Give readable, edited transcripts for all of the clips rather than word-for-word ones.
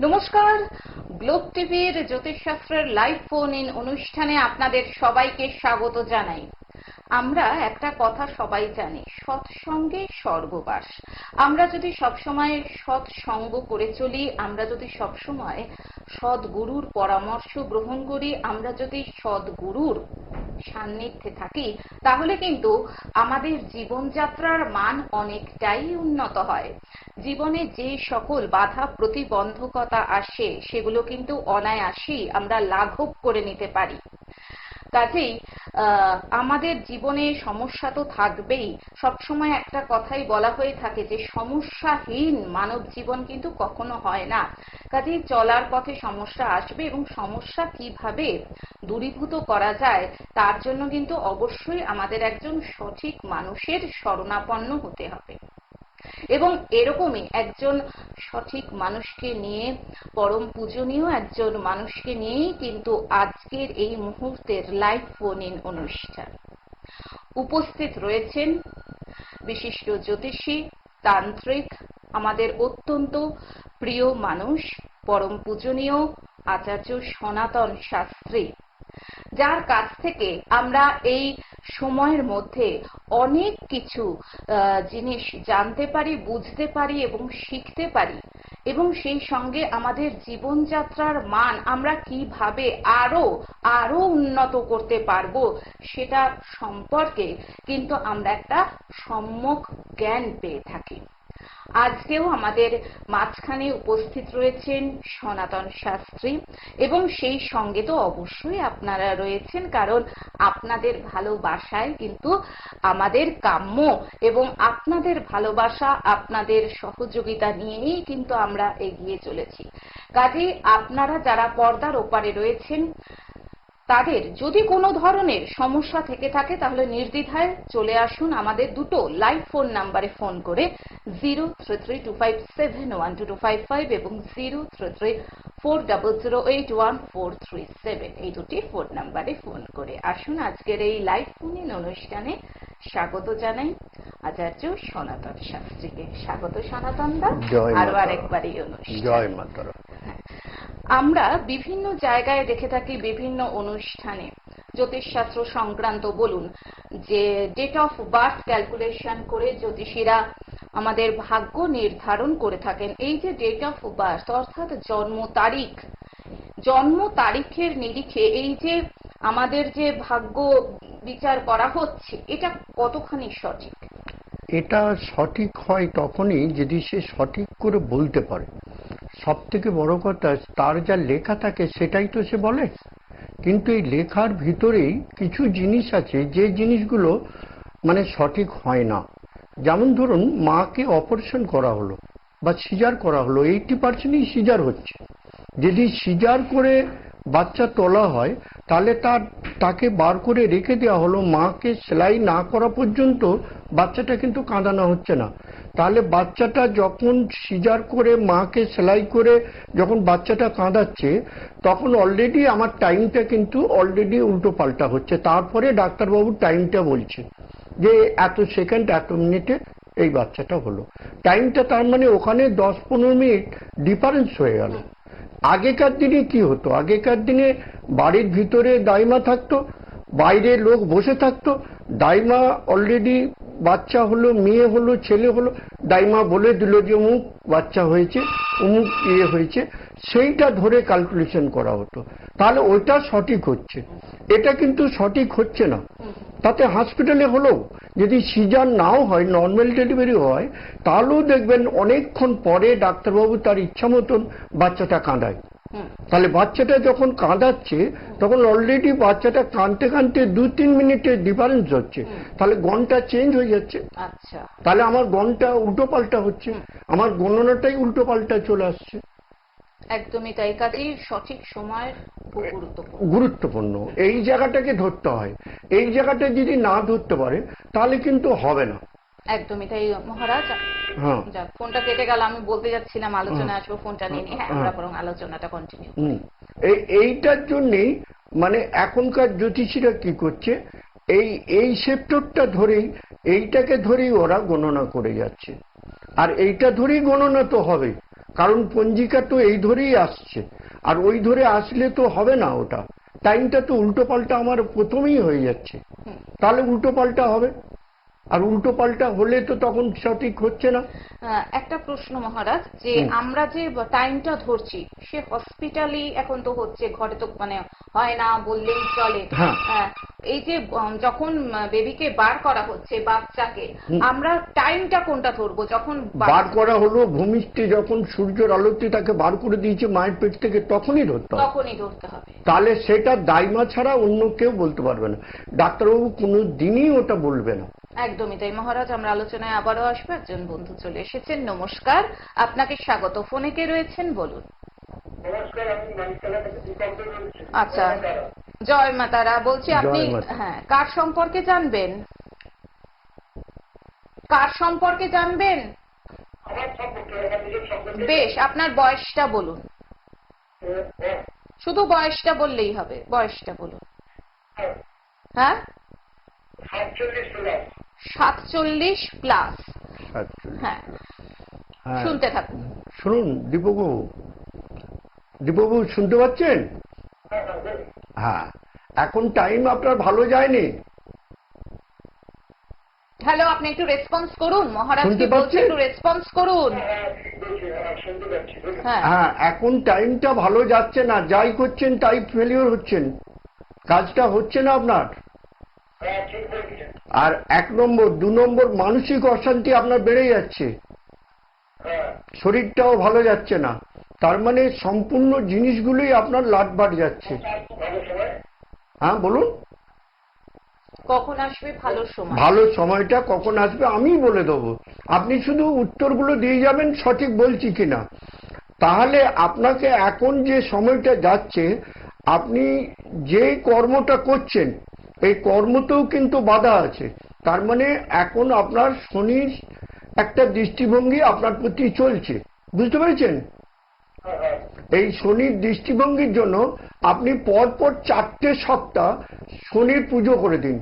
নমস্কার, গ্লোব টিভির জ্যোতিষশাস্ত্রের live phone in অনুষ্ঠানে আপনাদের সবাইকে স্বাগত জানাই। আমরা একটা কথা সবাই জানি, সৎসঙ্গে স্বর্গবাস। আমরা যদি সবসময় সৎসঙ্গ করে চলি, আমরা যদি সবসময় সদ্গুরুর পরামর্শ গ্রহণ করি, আমরা যদি সদ্গুরুর সান্নিধ্যে থাকি, তাহলে কিন্তু আমাদের জীবনযাত্রার মান অনেকটাই উন্নত হয়। জীবনে যে সকল বাধা প্রতিবন্ধকতা আসে সেগুলো কিন্তু অনায়াসেই আমরা লাঘব করে নিতে পারি। কাজেই আমাদের জীবনে সমস্যা তো থাকবেই। সবসময় একটা কথাই বলা হয়ে থাকে যে সমস্যাহীন মানব জীবন কিন্তু কখনো হয় না। কাজেই চলার পথে সমস্যা আসবে এবং সমস্যা কিভাবে দূরীভূত করা যায় তার জন্য কিন্তু অবশ্যই আমাদের একজন সঠিক মানুষের শরণাপন্ন হতে হবে। এবং এরকমই একজন সঠিক মানুষকে নিয়ে, পরম পূজনীয় একজন মানুষকে নিয়েই কিন্তু আজকের এই মুহূর্তের লাইভ ফোন ইন অনুষ্ঠান। উপস্থিত রয়েছেন বিশিষ্ট জ্যোতিষী, তান্ত্রিক, আমাদের অত্যন্ত প্রিয় মানুষ, পরম পূজনীয় আচার্য সনাতন শাস্ত্রী, যার কাছ থেকে আমরা এই সময়ের মধ্যে অনেক কিছু জিনিস জানতে পারি, বুঝতে পারি এবং শিখতে পারি। এবং সেই সঙ্গে আমাদের জীবনযাত্রার মান আমরা কিভাবে আরো উন্নত করতে পারবো সেটা সম্পর্কে কিন্তু আমরা একটা সম্যক জ্ঞান পেয়ে থাকি। আজকেও আমাদের মাঝখানে উপস্থিত রয়েছেন সনাতন শাস্ত্রী, এবং সেই সঙ্গে তো অবশ্যই আপনারা রয়েছেন, কারণ আপনাদের ভালোবাসায় কিন্তু আমাদের কাম্য, এবং আপনাদের ভালোবাসা, আপনাদের সহযোগিতা নিয়েই কিন্তু আমরা এগিয়ে চলেছি। কাজেই আপনারা যারা পর্দার ওপারে রয়েছেন, তাদের যদি কোনো ধরনের সমস্যা থেকে থাকে তাহলে নির্দ্বিধায় চলে আসুন আমাদের দুটো লাইভ ফোন নাম্বারে ফোন করে, 0332571225 এবং 033400814437, এই দুটি ফোন নাম্বারে ফোন করে আসুন। আজকের এই লাইভ ফোন ইন অনুষ্ঠানে স্বাগত জানাই আচার্য সনাতন শাস্ত্রীকে। স্বাগত সনাতন দা, আরো আরেকবার এই অনুষ্ঠানে। জয় মাতা। আমরা বিভিন্ন জায়গায় দেখে থাকি, বিভিন্ন অনুষ্ঠানে জ্যোতিষশাস্ত্র সংক্রান্ত বলুন, যে ডেট অফ বার্থ ক্যালকুলেশন করে জ্যোতিষীরা আমাদের ভাগ্য নির্ধারণ করে থাকেন। এই যে ডেট অফ বার্থ অর্থাৎ জন্ম তারিখের নিরিখে এই যে আমাদের যে ভাগ্য বিচার করা হচ্ছে, এটা কতখানি সঠিক? এটা সঠিক হয় তখনই যদি সে সঠিক করে বলতে পারে। সব থেকে বড় কথা, তার যা লেখা থাকে সেটাই তো সে বলে। কিন্তু এই লেখার ভিতরেই কিছু জিনিস আছে যে জিনিসগুলো মানে সঠিক হয় না। যেমন ধরুন, মাকে অপারেশন করা হলো বা সিজার করা হলো, 80%ই সিজার হচ্ছে। যদি সিজার করে বাচ্চা তোলা হয় তাহলে তাকে বার করে রেখে দেওয়া হলো, মাকে সেলাই না করা পর্যন্ত বাচ্চাটা কিন্তু কাঁদানো হচ্ছে না। তাহলে বাচ্চাটা যখন সিজার করে মাকে সেলাই করে যখন বাচ্চাটা কাঁদাচ্ছে, তখন অলরেডি আমার টাইমটা কিন্তু অলরেডি উল্টো পাল্টা হচ্ছে। তারপরে ডাক্তারবাবু টাইমটা বলছে যে এত সেকেন্ড এত মিনিটে এই বাচ্চাটা হলো। টাইমটা তার মানে ওখানে 10-15 মিনিট ডিফারেন্স হয়ে গেল। আগেকার দিনে কি হতো? আগেকার দিনে বাড়ির ভিতরে দাইমা থাকতো, বাইরে লোক বসে থাকতো। দাইমা অলরেডি বাচ্চা হলো, মেয়ে হলো, ছেলে হলো, দাইমা বলে দিল যে অমুক বাচ্চা হয়েছে, অমুক হয়েছে, সেইটা ধরে ক্যালকুলেশন করা হতো। তাহলে ওইটা সঠিক হচ্ছে। এটা কিন্তু সঠিক হচ্ছে না। তাতে হসপিটালে হলেও যদি সিজার নাও হয়, নর্মাল ডেলিভারি হয়, তাহলেও দেখবেন অনেকক্ষণ পরে ডাক্তারবাবু তার ইচ্ছা মতন বাচ্চাটা কাঁদায়। তাহলে বাচ্চাটা যখন কাঁদাচ্ছে তখন অলরেডি বাচ্চাটা কাঁদতে কাঁদতে 2-3 মিনিটের ডিফারেন্স হচ্ছে। তাহলে গণটা চেঞ্জ হয়ে যাচ্ছে। আচ্ছা, তাহলে আমার গণটা উল্টো পাল্টা হচ্ছে, আমার গণনাটাই উল্টো পাল্টা চলে আসছে। একদমই তাই। কাজেই সঠিক সময়ের গুরুত্বপূর্ণ এই জায়গাটাকে ধরতে হয়। এই জায়গাটা যদি না ধরতে পারে তাহলে কিন্তু হবে না। একদমই তাই মহারাজ। যাক, ফোনটা কেটে গেল, আমি বলতে যাচ্ছিলাম আলোচনা আসবো, ফোনটা নিয়ে নিই। হ্যাঁ, আমরা বরং আলোচনাটা কন্টিনিউ করি। এইটার জন্যেই মানে এখনকার জ্যোতিষীরা কি করছে, এই সেক্টরটা ধরেই, এইটাকে ধরেই ওরা গণনা করে যাচ্ছে। আর এইটা ধরেই গণনা তো হবে, কারণ পঞ্জিকা তো এই ধরেই আসছে, আর ওই ধরে আসলে তো হবে না, ওটা টাইমটা তো উল্টো পাল্টা আমার প্রথমেই হয়ে যাচ্ছে, তাহলে উল্টো পাল্টা হবে, আর উল্টো পাল্টা হলে তো তখন সঠিক হচ্ছে না। একটা প্রশ্ন মহারাজ, যে আমরা যে টাইমটা ধরছি সে হসপিটালি এখন তো হচ্ছে, ঘরে তো মানে হয় না বললেই চলে। এই যে যখন বেবিকে বার করা হচ্ছে, বাচ্চাকে, আমরা টাইমটা কোনটা ধরবো? যখন বার করা হলো ভূমিষ্ঠে, যখন সূর্যের আলোতে তাকে বার করে দিয়েছে মায়ের পেট থেকে, তখনই ধরতে হবে। তাহলে সেটা দাইমা ছাড়া অন্য কেউ বলতে পারবে না, ডাক্তারবাবু কোনো দিনই ওটা বলবে না। একদমই তাই মহারাজ। আমরা আলোচনায় আবারও আসবো। একজন বন্ধু চলে এসেছেন। নমস্কার, আপনাকে স্বাগত। ফোনে কে রয়েছেন বলুন। আচ্ছা, জয় মা তারা। বলছি আপনি কার সম্পর্কে জানবেন? বেশ, আপনার বয়সটা বলুন। শুধু বয়সটা বললেই হবে, বয়সটা বলুন। হ্যাঁ, 47 প্লাস। হ্যাঁ, শুনতে থাকুন। শুনুন দীপকবাবু শুনতে পাচ্ছেন? হ্যাঁ, এখন টাইম আপনার ভালো যায়নি। হ্যালো, আপনি একটু রেসপন্স করুন। মহারাজকে বলছি একটু রেসপন্স করুন। হ্যাঁ, এখন টাইমটা ভালো যাচ্ছে না, যাই করছেন তাই ফেলিওর হচ্ছেন, কাজটা হচ্ছে না আপনার। আর 1 নম্বর 2 নম্বর মানসিক অশান্তি আপনার বেড়ে যাচ্ছে, শরীরটাও ভালো যাচ্ছে না, তার মানে সম্পূর্ণ জিনিসগুলোই আপনার লাটবাট যাচ্ছে। হ্যাঁ বলুন, কখন আসবে ভালো সময়? ভালো সময়টা কখন আসবে আমি বলে দেবো, আপনি শুধু উত্তরগুলো দিয়ে যাবেন সঠিক বলছি কিনা। তাহলে আপনাকে এখন যে সময়টা যাচ্ছে, আপনি যে কর্মটা করছেন এই কর্মতেও কিন্তু বাধা আছে, তার মানে এখন আপনার শনির একটা দৃষ্টিভঙ্গি আপনার প্রতি চলছে, বুঝতে পেরেছেন? এই শনির দৃষ্টিভঙ্গির জন্য আপনি পরপর 4টে সপ্তাহ শনির পুজো করে দিন,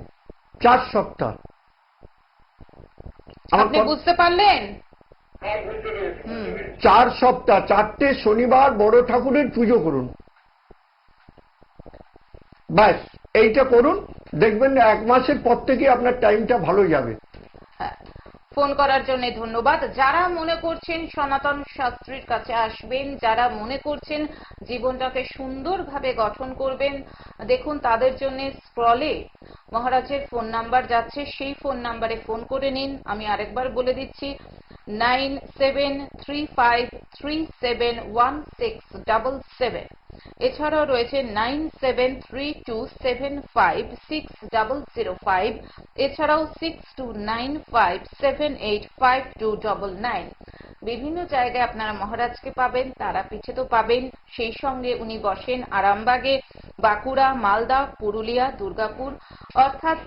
4 সপ্তাহ। আপনি বুঝতে পারলেন? 4 সপ্তাহ 4টে শনিবার বড় ঠাকুরের পুজো করুন, ব্যাস এইটা করুন, দেখবেন 1 মাসের পর থেকে আপনার টাইমটা ভালো যাবে। ফোন করার জন্য ধন্যবাদ। যারা মনে করছেন সনাতন শাস্ত্রীর কাছে আসবেন, যারা মনে করছেন জীবনটাকে সুন্দরভাবে গঠন করবেন, দেখুন তাদের জন্য স্ক্রলে মহারাজের ফোন নাম্বার যাচ্ছে, সেই ফোন নাম্বারে ফোন করে নিন। আমি আরেকবার বলে দিচ্ছি, 9735371677। এছাড়াও রয়েছে 9732756005, এছাড়াও 6295785299। বিভিন্ন জায়গায় আপনারা মহারাজকে পাবেন, তারাপীঠে তো পাবেন, সেই সঙ্গে উনি বসেন আরামবাগে, বাঁকুড়া, মালদা, পুরুলিয়া, দুর্গাপুর। অর্থাৎ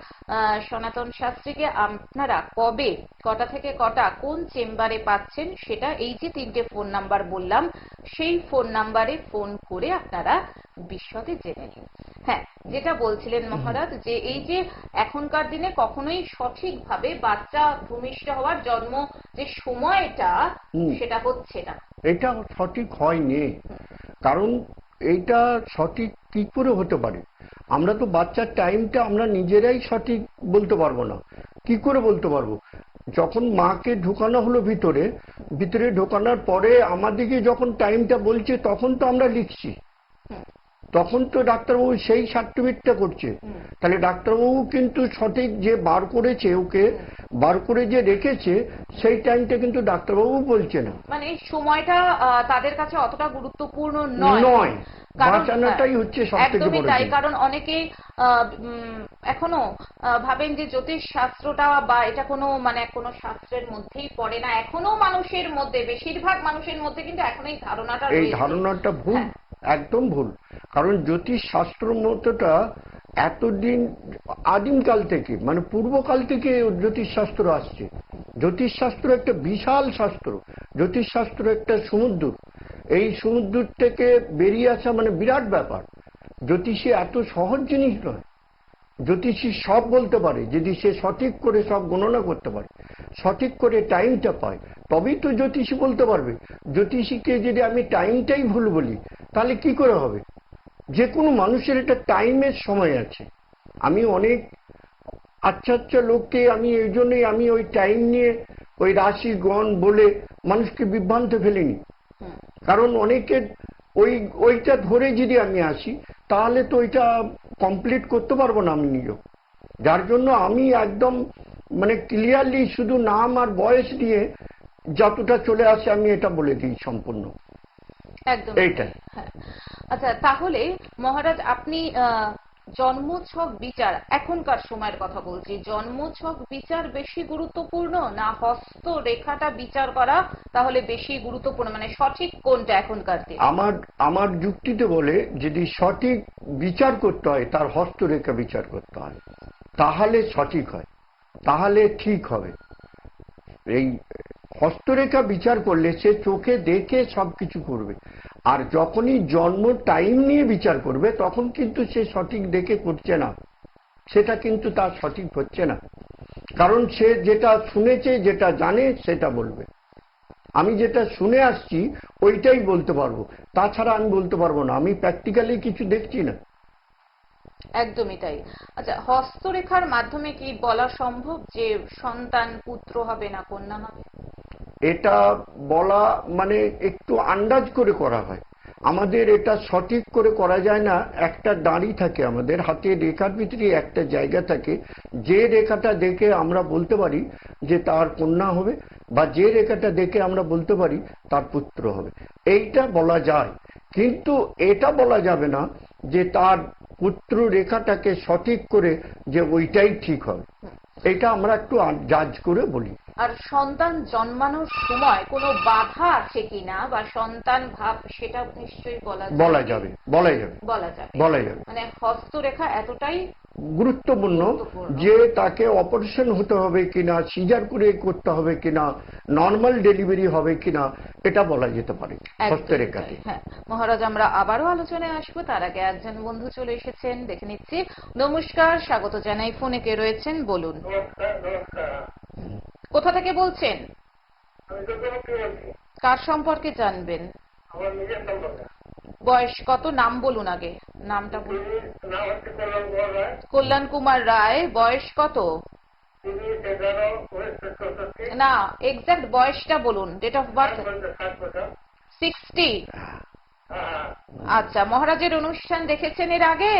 সনাতন শাস্ত্রীকে আপনারা কবে, কটা থেকে কটা, কোন চেম্বারে পাচ্ছেন, সেটা এই যে 3টে ফোন নাম্বার বললাম সেই ফোন নাম্বারে ফোন করে আপনারা বিশদে জেনে নিন। হ্যাঁ, যেটা বলছিলেন মহারাজ, যে এই যে এখনকার দিনে কখনোই সঠিকভাবে বাচ্চা ভূমিষ্ঠ হওয়ার জন্ম যে সময়টা, সেটা হচ্ছে না, এটা সঠিক হয়নি। কারণ এইটা সঠিক কি করে হতে পারে? আমরা তো বাচ্চার টাইমটা আমরা নিজেরাই সঠিক বলতে পারবো না। কি করে বলতে পারবো? যখন মাকে ঢোকানো হলো ভিতরে ঢোকানোর পরে আমাদেরকে যখন টাইমটা বলছে, তখন তো আমরা লিখছি, তখন তো ডাক্তারবাবু সেই সার্টিফিকেটটা করছে। তাহলে ডাক্তারবাবু কিন্তু সঠিক যে বার করেছে, ওকে বার করে যে রেখেছে, সেই টাইমটা কিন্তু ডাক্তারবাবু বলছে না, মানে সময়টা তাদের কাছে অতটা গুরুত্বপূর্ণ নয়। বাঁচানোটাই হচ্ছে সবথেকে বড়। তাই, কারণ অনেকে এখনো ভাবেন যে জ্যোতিষ শাস্ত্রটা বা এটা কোনো মানে কোনো শাস্ত্রের মধ্যেই পড়ে না। এখনো মানুষের মধ্যে, বেশিরভাগ মানুষের মধ্যে কিন্তু এখন এই ধারণাটা ভুল, একদম ভুল। কারণ জ্যোতিষ শাস্ত্র মতটা এতদিন আদিমকাল থেকে, মানে পূর্বকাল থেকে জ্যোতিষ শাস্ত্র আসছে। জ্যোতিষ শাস্ত্র একটা বিশাল শাস্ত্র, জ্যোতিষ শাস্ত্র একটা সমুদ্র, এই সমুদ্র থেকে বেরিয়ে আসা মানে বিরাট ব্যাপার। জ্যোতিষী এত সহজ জিনিস নয়, জ্যোতিষী সব বলতে পারে যদি সে সঠিক করে সব গণনা করতে পারে, সঠিক করে টাইমটা পায়, তবেই তো জ্যোতিষী বলতে পারবে। জ্যোতিষীকে যদি আমি টাইমটাই ভুল বলি তাহলে কি করে হবে? যে কোনো মানুষের একটা টাইমের সময় আছে। আমি অনেক আচ্ছা আচ্ছা লোককে আমি এই জন্যই আমি ওই টাইম নিয়ে ওই রাশি গণ বলে মানুষকে বিভ্রান্তে ফেলিনি। কারণ অনেকের ওইটা ধরে যদি আমি আসি তাহলে তো ওইটা কমপ্লিট করতে পারবো না আমি নিজেও। যার জন্য আমি একদম মানে ক্লিয়ারলি শুধু নাম আর বয়স দিয়ে যতটা চলে আসে আমি এটা বলে দিই সম্পূর্ণ একদম এইটাই। হ্যাঁ। আচ্ছা, তাহলে মহারাজ আপনি জন্মছক বিচার, এখনকার সময়ের কথা বলছি, জন্মছক বিচার বেশি গুরুত্বপূর্ণ না হস্ত রেখাটা বিচার করা তাহলে বেশি গুরুত্বপূর্ণ, মানে সঠিক কোনটা এখনকার দিনে? আমার যুক্তিতে বলে যদি সঠিক বিচার করতে হয় তার হস্তরেখা বিচার করতে হয়, তাহলে সঠিক হয়, তাহলে ঠিক হবে। এই হস্তরেখা বিচার করলে সে চোখে দেখে সবকিছু করবে, আর যখনই জন্ম টাইম নিয়ে বিচার করবে তখন কিন্তু সে সঠিক দেখে করছে না, সেটা কিন্তু তার সঠিক হচ্ছে না। কারণ সে যেটা শুনেছে যেটা জানে সেটা বলবে। আমি যেটা শুনে আসছি ওইটাই বলতে পারবো, তাছাড়া আমি বলতে পারবো না, আমি প্র্যাকটিক্যালি কিছু দেখছি না। একদমই তাই। আচ্ছা, হস্তরেখার মাধ্যমে কি বলা সম্ভব যে সন্তান পুত্র হবে না কন্যা হবে? এটা বলা মানে একটু আন্দাজ করে করা হয়, আমাদের এটা সঠিক করে করা যায় না। একটা দাঁড়ি থাকে আমাদের হাতের রেখার ভিতরে, একটা জায়গা থাকে যে রেখাটা দেখে আমরা বলতে পারি যে তার কন্যা হবে, বা যে রেখাটা দেখে আমরা বলতে পারি তার পুত্র হবে, এইটা বলা যায়। কিন্তু এটা বলা যাবে না যে তার পুত্র রেখাটাকে সঠিক করে যে ওইটাই ঠিক হবে, এটা আমরা একটু জাজ করে বলি। আর সন্তান জন্মানোর সময় কোনো বাধা আছে কিনা বা সন্তান ভাব, সেটা নিশ্চয়ই বলা যাবে। মানে হস্তরেখা এতটাই গুরুত্বপূর্ণ যে তাকে অপারেশন হতে হবে কিনা, সিজার করে করতে হবে কিনা, নর্মাল ডেলিভারি হবে কিনা, এটা বলা যেতে পারে হস্তরেখাতে। হ্যাঁ মহারাজ, আমরা আবারও আলোচনায় আসবো, তার আগে একজন বন্ধু চলে এসেছেন, দেখে নিচ্ছি। নমস্কার, স্বাগত জানাই। ফোনে কে রয়েছেন বলুন। কোথা থেকে বলছেন? কার সম্পর্কে জানবেন? বয়স কত? নাম বলুন, আগে নামটা বলুন। কল্যাণ কুমার রায়। বয়স কত? না, এক্সাক্ট বয়সটা বলুন। Date of birth? 60। আচ্ছা, মহারাজের অনুষ্ঠান দেখেছেন এর আগে?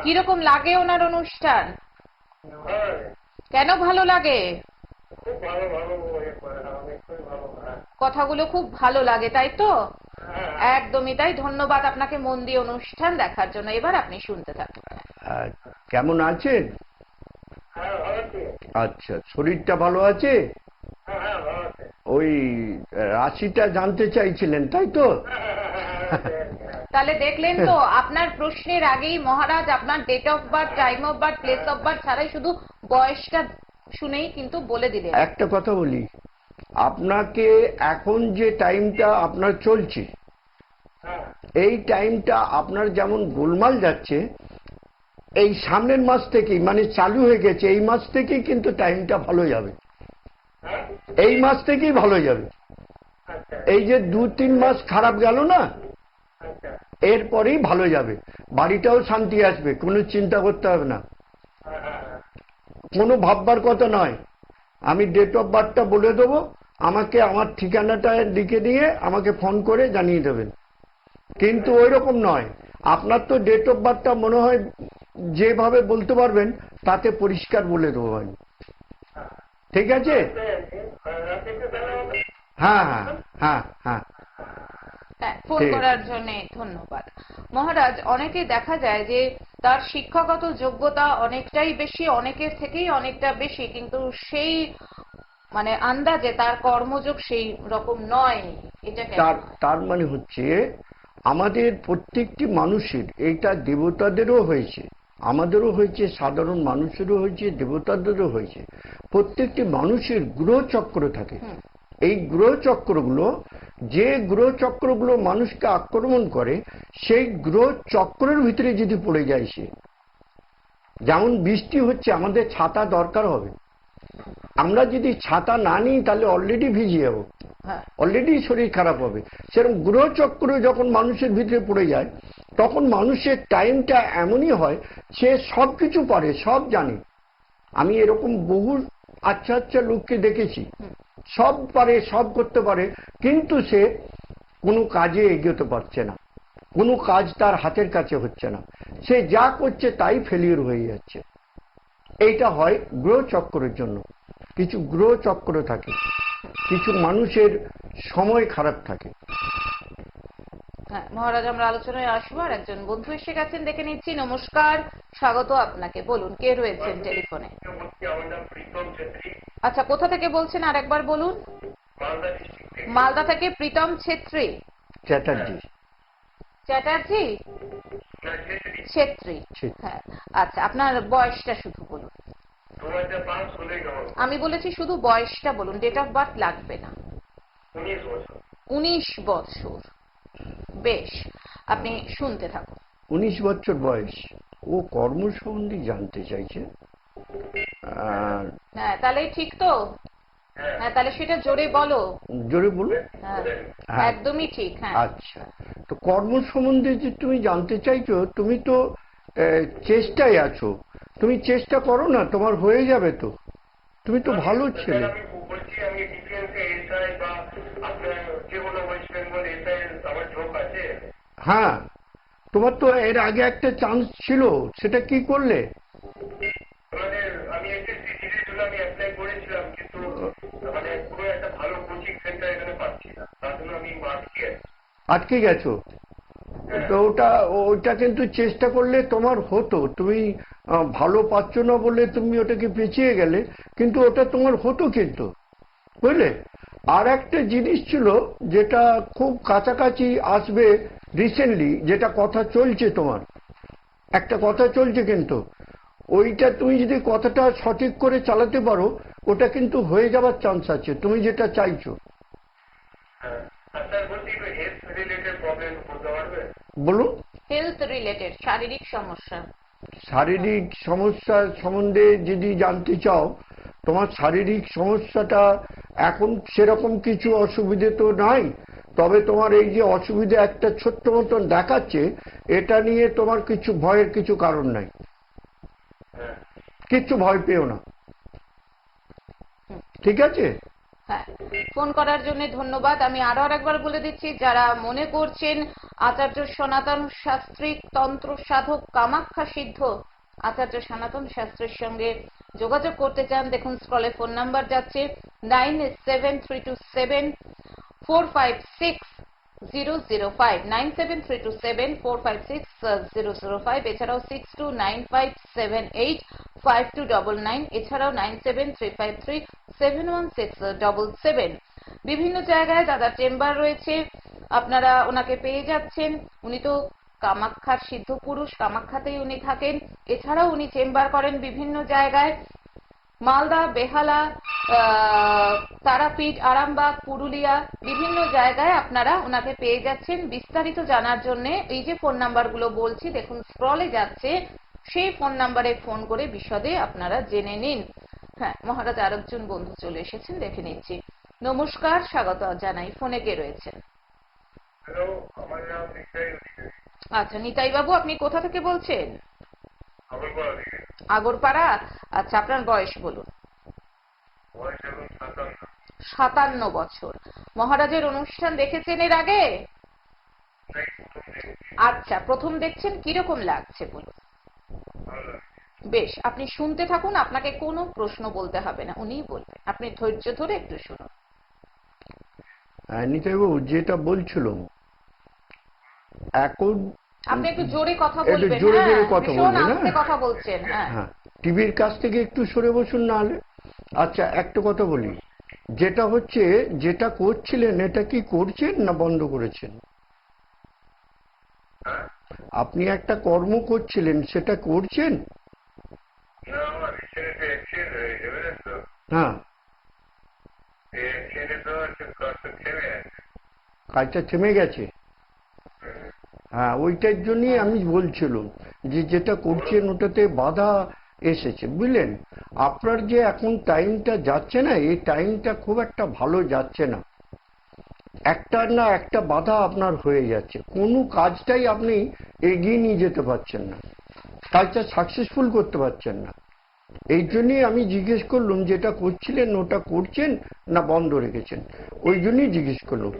কিরকম লাগে ওনার অনুষ্ঠান? কেন ভালো লাগে? কথাগুলো খুব ভালো লাগে, তাই তো? একদমই তাই। ধন্যবাদ আপনাকে মন দিয়ে অনুষ্ঠান দেখার জন্য। এবার আপনি শুনতে থাকুন। কেমন আছেন? আচ্ছা, শরীরটা ভালো আছে? ওই রাশিটা জানতে চাইছিলেন তাই তো? তাহলে দেখলেন তো, আপনার প্রশ্নের আগেই মহারাজ আপনার date of birth, time of birth, place of birth ছাড়াই শুধু বয়সটা শুনেই কিন্তু বলে দিলেন। একটা কথা বলি, আপনাকে এখন যে টাইমটা আপনার চলছে এই টাইমটা আপনার যেমন গোলমাল যাচ্ছে, এই সামনের মাস থেকেই মানে চালু হয়ে গেছে, এই মাস থেকেই কিন্তু টাইমটা ভালো যাবে, এই মাস থেকেই ভালো যাবে। এই যে 2-3 মাস খারাপ গেল না, এরপরেই ভালো যাবে, বাড়িটাও শান্তি আসবে, কোনো চিন্তা করতে হবে না, কোনো ভাববার কথা নয়। আমি ডেট অফ বার্থটা বলে দেবো, আমাকে আমার ঠিকানাটা লিখে দিয়ে আমাকে ফোন করে জানিয়ে দেবেন। কিন্তু ওই রকম নয়, আপনার তো ডেট অফ বার্থটা মনে হয় যেভাবে বলতে পারবেন তাতে পরিষ্কার বলে দেবো আমি। ঠিক আছে? হ্যাঁ হ্যাঁ হ্যাঁ হ্যাঁ। ফোন করার জন্য ধন্যবাদ। মহারাজ, অনেকে দেখা যায় যে তার শিক্ষাগত যোগ্যতা অনেকটাই বেশি, অনেকের থেকেই অনেকটা বেশি, কিন্তু সেই মানে আন্দাজে তার কর্মযোগ সেই রকম নয়। এটা তার মানে হচ্ছে আমাদের প্রত্যেকটি মানুষের, এইটা দেবতাদেরও হয়েছে, আমাদেরও হয়েছে, সাধারণ মানুষেরও হয়েছে, দেবতাদেরও হয়েছে। প্রত্যেকটি মানুষের গ্রহ চক্র থাকে। এই গ্রহ চক্রগুলো, যে গ্রহ চক্রগুলো মানুষকে আক্রমণ করে, সেই গ্রহ চক্রের ভিতরে যদি পড়ে যায় সে, যেমন বৃষ্টি হচ্ছে, আমাদের ছাতা দরকার হবে। আমরা যদি ছাতা না নিই তাহলে অলরেডি ভিজে যাবো, হ্যাঁ অলরেডি শরীর খারাপ হবে। সেরকম গ্রহচক্র যখন মানুষের ভিতরে পড়ে যায়, তখন মানুষের টাইমটা এমনই হয়, সে সব কিছু পারে, সব জানে। আমি এরকম বহু আচ্ছা আচ্ছা লোককে দেখেছি, সব পারে, সব করতে পারে, কিন্তু সে কোনো কাজে এগোতে পারছে না, কোনো কাজ তার হাতের কাছে হচ্ছে না, সে যা করছে তাই ফেলিওর হয়ে যাচ্ছে। এইটা হয় গ্রহ চক্রের জন্য। কিছু গ্রহ চক্র থাকে, কিছু মানুষের সময় খারাপ থাকে। হ্যাঁ মহারাজ, আমরা আলোচনায় আসবো। আর একজন বন্ধু এসে গেছেন, দেখে নিচ্ছি। নমস্কার, স্বাগত আপনাকে। বলুন, কে রয়েছেন টেলিফোনে? আচ্ছা, কোথা থেকে বলছেন আর একবার বলুন। মালদা থেকে প্রীতম ছেত্রী। চ্যাটার্জি। চ্যাটার্জি ছেত্রী। হ্যাঁ, আচ্ছা, আপনার বয়সটা শুধু বলুন। আমি বলেছি শুধু বয়সটা বলুন, ডেট অফ বার্থ লাগবে না। 19 বছর। বেশ, আপনি শুনতে থাকুন। 19 বছর বয়স। ও কর্ম সম্বন্ধে জানতে চাইছে। হ্যাঁ, তাহলে ঠিক তো? হ্যাঁ, তাহলে সেটা জোরে বলো। জোরে বলুন। হ্যাঁ, হ্যাঁ, একদমই ঠিক। হ্যাঁ, আচ্ছা। তো কর্ম সম্বন্ধে যে তুমি জানতে চাইছো, তুমি তো চেষ্টায় আছো। তুমি চেষ্টা করো না, তোমার হয়ে যাবে তো। তুমি তো ভালো ছেলে। হ্যাঁ, তোমার তো এর আগে একটা চান্স ছিল, সেটা কি করলে? আটকে গেছো? তো ওটা কিন্তু চেষ্টা করলে তোমার হতো। তুমি ভালো পাচ্ছ না বলে তুমি ওটাকে পেছিয়ে গেলে, কিন্তু ওটা তোমার হতো কিন্তু, বুঝলে? আর একটা জিনিস ছিল যেটা খুব কাছাকাছি আসবে রিসেন্টলি, যেটা কথা চলছে, তোমার একটা কথা চলছে, কিন্তু ওইটা তুমি যদি কথাটা সঠিক করে চালাতে পারো, ওটা কিন্তু হয়ে যাওয়ার চান্স আছে, তুমি যেটা চাইছো। বলুন। হেলথ রিলেটেড, শারীরিক সমস্যা। শারীরিক সমস্যা সম্বন্ধে যদি জানতে চাও, তোমার শারীরিক সমস্যাটা এখন সেরকম কিছু অসুবিধে তো নাই, তবে তোমার এই যে অসুবিধা একটা ছোট্ট মতন দেখাচ্ছে, এটা নিয়ে তোমার কিছু ভয়ের কিছু কারণ নাই, কিচ্ছু ভয় পেও না, ঠিক আছে? হ্যাঁ, ফোন করার জন্য ধন্যবাদ। আমি আরো একবার বলে দিচ্ছি, যারা মনে করছেন আচার্য সনাতন শাস্ত্রী তন্ত্র সাধক কামাখ্যা সিদ্ধ আচার্য সনাতন শাস্ত্রীর সঙ্গে যোগাযোগ করতে চান, দেখুন স্ক্রলে ফোন নাম্বার যাচ্ছে 97327456 005 এছাড়াও 6295785299, এছাড়াও 9735371677। বিভিন্ন জায়গায় দাদার চেম্বার রয়েছে, আপনারা ওনাকে পেয়ে যাচ্ছেন। উনি তো কামাখ্যার সিদ্ধ পুরুষ, কামাখ্যাতেই উনি থাকেন। এছাড়াও উনি চেম্বার করেন বিভিন্ন জায়গায়, মালদা, বেহালা, তারাপীঠ, আরামবাগ, পুরুলিয়া, বিভিন্ন জায়গায় আপনারা ওনাকে পেয়ে যাচ্ছেন। বিস্তারিত জানার জন্য এই যে ফোন নাম্বারগুলো বলছি, দেখুন স্ক্রলে যাচ্ছে, সেই ফোন নাম্বারে ফোন করে বিশদে আপনারা জেনে নিন। হ্যাঁ মহারাজ, আরেকজন বন্ধু চলে এসেছেন, দেখে নিচ্ছি। নমস্কার, স্বাগত জানাই। ফোনে কে রয়েছেন? আচ্ছা, নিতাই বাবু, আপনি কোথা থেকে বলছেন? আগরপাড়া। আচ্ছা, আপনার বয়স বলুন। 57 বছর। মহারাজের অনুষ্ঠান দেখেছেন এর আগে? আচ্ছা, প্রথম দেখছেন, কিরকম লাগছে বলুন? বেশ, আপনি শুনতে থাকুন, আপনাকে কোনো প্রশ্ন বলতে হবে না, উনিই বলবেন, আপনি ধৈর্য ধরে একটু শুনুন। নিতাইবাবু, যেটা বলছিলাম, এখন আপনি একটু জোরে কথা একটু বলবেন। জোরে হ্যাঁ, জোরে কথা ভীষণ বলবেন। আস্তে কথা বলছেন। হ্যাঁ, হ্যাঁ, টিভির কাছ থেকে একটু সরে বসুন না হলে। আচ্ছা, একটা কথা বলি, যেটা হচ্ছে, যেটা করছিলেন, এটা কি করছেন না বন্ধ করেছেন? আপনি একটা কর্ম করছিলেন, সেটা করছেন? হ্যাঁ, কাজটা থেমে গেছে। হ্যাঁ, ওইটার জন্যই আমি বলছিলাম যে যেটা করছেন ওটাতে বাধা এসেছে, বুঝলেন? আপনার যে এখন টাইমটা যাচ্ছে না, এই টাইমটা খুব একটা ভালো যাচ্ছে না। একটার না একটা বাধা আপনার হয়ে যাচ্ছে, কোনো কাজটাই আপনি এগিয়ে নিয়ে যেতে পারছেন না, কাজটা সাকসেসফুল করতে পারছেন না। এই জন্যই আমি জিজ্ঞেস করলাম যেটা করছিলেন ওটা করছেন না বন্ধ রেখেছেন, ওই জন্যই জিজ্ঞেস করলাম।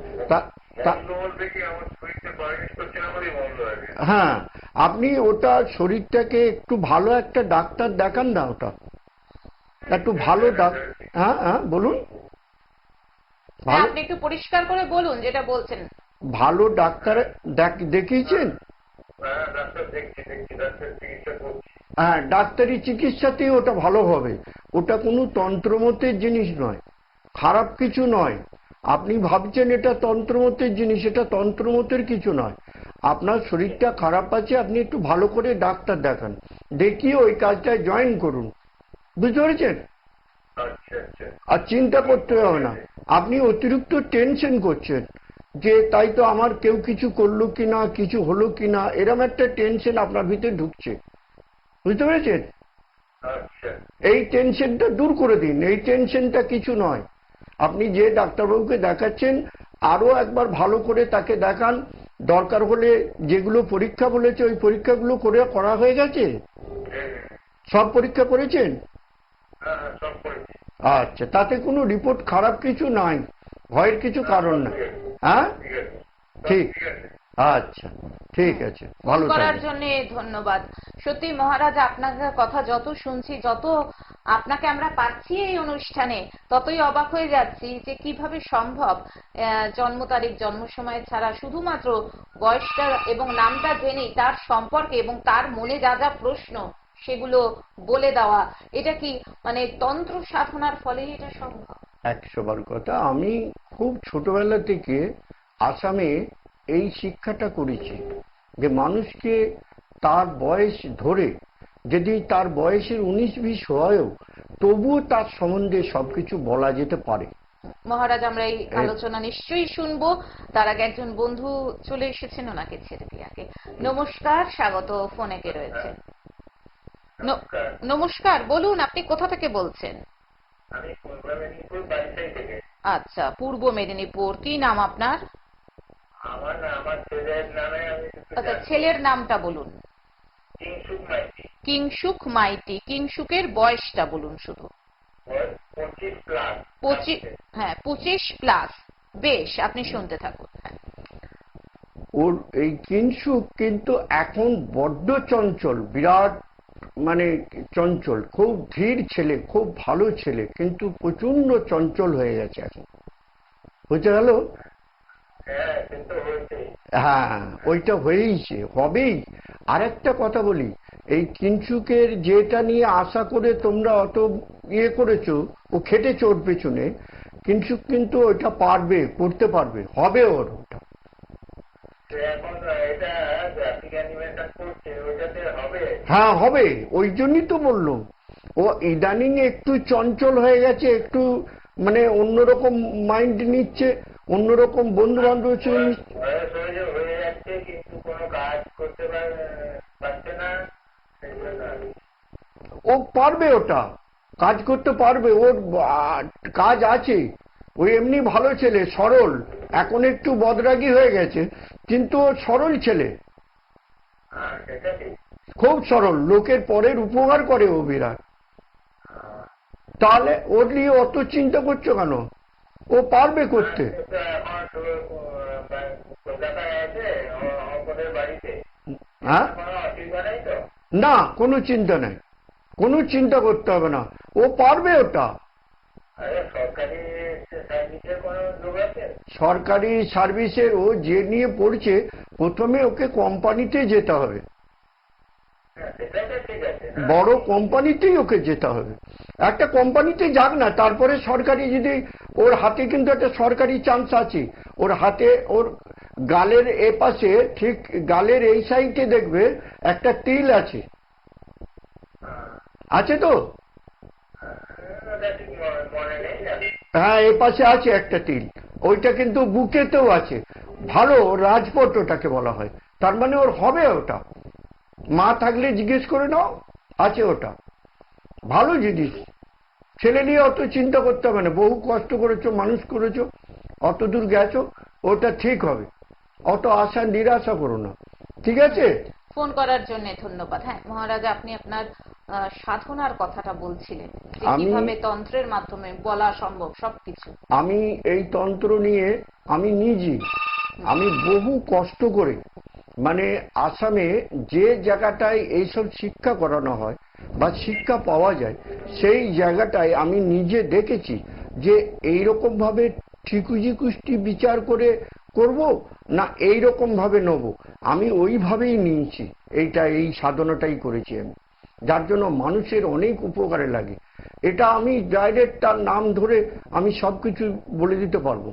হ্যাঁ, আপনি ওটা শরীরটাকে একটু ভালো একটা ডাক্তার দেখান না, ওটা একটু ভালো ডাক্তার। হ্যাঁ হ্যাঁ, বলুন। ভালো, আপনি একটু পরিষ্কার করে বলুন যেটা বলছেন। ভালো ডাক্তার দেখিয়েছেন? হ্যাঁ, ডাক্তারি চিকিৎসাতেই ওটা ভালো হবে। ওটা কোনো তন্ত্রমতের জিনিস নয়, খারাপ কিছু নয়। আপনি ভাবছেন এটা তন্ত্রমতের জিনিস, এটা তন্ত্রমতের কিছু নয়। আপনার শরীরটা খারাপ আছে, আপনি একটু ভালো করে ডাক্তার দেখান, দেখিয়ে ওই কাজটায় জয়েন করুন, বুঝতে পেরেছেন? আর চিন্তা করতে হবে না, আপনি অতিরিক্ত টেনশন করছেন যে তাই তো আমার কেউ কিছু করলো কিনা, কিছু হলো কিনা, এরকম একটা টেনশন আপনার ভিতরে ঢুকছে, বুঝতে পেরেছেন? এই টেনশনটা দূর করে দিন, এই টেনশনটা কিছু নয়। আপনি যে ডাক্তারবাবুকে দেখাচ্ছেন আরো একবার ভালো করে তাকে দেখান, দরকার হলে যেগুলো পরীক্ষা বলেছে ওই পরীক্ষাগুলো করা হয়ে গেছে? সব পরীক্ষা করেছেন? আচ্ছা, তাতে কোনো রিপোর্ট খারাপ কিছু নাই, ভয়ের কিছু কারণ নাই। হ্যাঁ, ঠিক, আচ্ছা ঠিক আছে, ভালো করার থাকবেন। জন্য ধন্যবাদ। সত্যি মহারাজ, আপনার কথা যত শুনছি, যত আপনাকে আমরা পাচ্ছি এই অনুষ্ঠানে, ততই অবাক হয়ে যাচ্ছি যে কিভাবে সম্ভব জন্ম তারিখ, জন্ম সময় ছাড়া শুধুমাত্র বয়সটা এবং নামটা জেনেই তার সম্পর্কে এবং তার মনে যা যা প্রশ্ন সেগুলো বলে দেওয়া। এটা কি মানে তন্ত্র সাধনার ফলেই এটা সম্ভব? 100 বার কথা। আমি খুব ছোটবেলা থেকে আসামে এই শিক্ষাটা করেছি যে মানুষকে তার বয়স ধরে, যদি তার বয়সের 19-20 হয়ও, তবুও তার সম্বন্ধে সবকিছু বলা যেতে পারে। মহারাজ, আমরা এই আলোচনা নিশ্চয়ই শুনবো। তার আগে একজন বন্ধু চলে এসেছেন, ওনাকে ছেড়ে দিয়ে আগে। নমস্কার, স্বাগত, ফোনে কে রয়েছে? নমস্কার, বলুন আপনি কোথা থেকে বলছেন? আমি পূর্ব মেদিনীপুর বারিশাল থেকে। আচ্ছা, পূর্ব মেদিনীপুর। কি নাম আপনার? আমার না, আমার ছেলের নামে আমি আচ্ছা, ছেলের নামটা বলুন। কিংসুক মাইতি। কিংসুক মাইতি। কিংসুকের বয়সটা বলুন শুধু। 25 প্লাস। 25, হ্যাঁ 25 প্লাস। বেশ, আপনি শুনতে থাকুন। হ্যাঁ। ওর এই কিংসুক কিন্তু এখন বড্ড চঞ্চল, বিরাট মানে চঞ্চল, খুব ধীর ছেলে, খুব ভালো ছেলে, কিন্তু প্রচন্ড চঞ্চল হয়ে গেছে এখন, বুঝতে গেল? হ্যাঁ, কিন্তু হয়েছে। হ্যাঁ, ওইটা হয়েইছে, হবেই। আর একটা কথা বলি, এই কিঞ্চুকের যেটা নিয়ে আশা করে তোমরা অত ইয়ে করেছো, ও খেটেছো ওর পেছনে, কিঞ্চুক কিন্তু ওইটা পারবে, করতে পারবে, হবে ওর ওটা। এখন এটা গ্রাফিক অ্যানিমেশন করছে, ওইটাতে হবে? হ্যাঁ হবে, ওই জন্যই তো বললাম। ও ইদানিং একটু চঞ্চল হয়ে গেছে, একটু মানে অন্যরকম মাইন্ড নিচ্ছে, অন্যরকম বন্ধু বান্ধব বয়স হয়ে যাচ্ছে, কিন্তু কোনো কাজ করতে পারছে না, সেই জন্য। ও পারবে, ওটা কাজ করতে পারবে, ওর কাজ আছে। ওই এমনি ভালো ছেলে, সরল, এখন একটু বদরাগী হয়ে গেছে, কিন্তু ও সরল ছেলে, হ্যাঁ, সেটা ঠিক। খুব সরল, লোকের পরের উপকার করে ও বিরাট। তাহলে ওর নিয়ে অত চিন্তা করছো কেন? ও পারবে করতে। কলকাতায় আছে আমাদের বাড়িতে। হ্যাঁ, কোনো অসুবিধা নেই তো? না, কোনো চিন্তা নেই, কোনো চিন্তা করতে হবে না, ও পারবে ওটা। আরে, সরকারি সার্ভিসের কোনো যোগ আছে? সরকারি সার্ভিসের ও যে নিয়ে পড়ছে, প্রথমে ওকে কোম্পানিতে যেতে হবে, সেটা তো ঠিক আছে। বড় কোম্পানিতেই ওকে যেতে হবে। একটা কোম্পানিতে যাক না, তারপরে সরকারি, যদি ওর হাতে কিন্তু একটা সরকারি চান্স আছে, ওর হাতে, ওর গালের এ পাশে, ঠিক গালের এই সাইডে দেখবে একটা তিল আছে, আছে তো? ওটা ঠিক মনে নেই না। হ্যাঁ, এ পাশে আছে একটা তিল, ওইটা কিন্তু বুকেতেও আছে, ভালো রাজপট ওটাকে বলা হয়, তার মানে ওর হবে ওটা। মা থাকলে জিজ্ঞেস করে নাও, আছে ওটা। ভালো জিনিস, ছেলে নিয়ে অত চিন্তা করতে হবে না, বহু কষ্ট করেছো, মানুষ করেছো, অত দূর গেছো, ওটা ঠিক হবে, অত আশা নিরাশা করো না, ঠিক আছে? ফোন করার জন্য ধন্যবাদ। হ্যাঁ মহারাজ, আপনি আপনার সাধনার কথাটা বলছিলেন যে কিভাবে তন্ত্রের মাধ্যমে বলা সম্ভব সবকিছু। আমি এই তন্ত্র নিয়ে আমি নিজে আমি বহু কষ্ট করে, মানে আসামে যে জায়গাটায় এইসব শিক্ষা করানো হয় বা শিক্ষা পাওয়া যায়, সেই জায়গাটায় আমি নিজে দেখেছি যে এইরকম ভাবে ঠিকুজি কুষ্টি বিচার করে করব না এইরকম ভাবে নেব, আমি ওইভাবেই নিয়েছি। এই সাধনাটাই করেছি আমি, যার জন্য মানুষের অনেক উপকারে লাগে। এটা আমি ডাইরেক্ট তার নাম ধরে আমি সবকিছু বলে দিতে পারবো।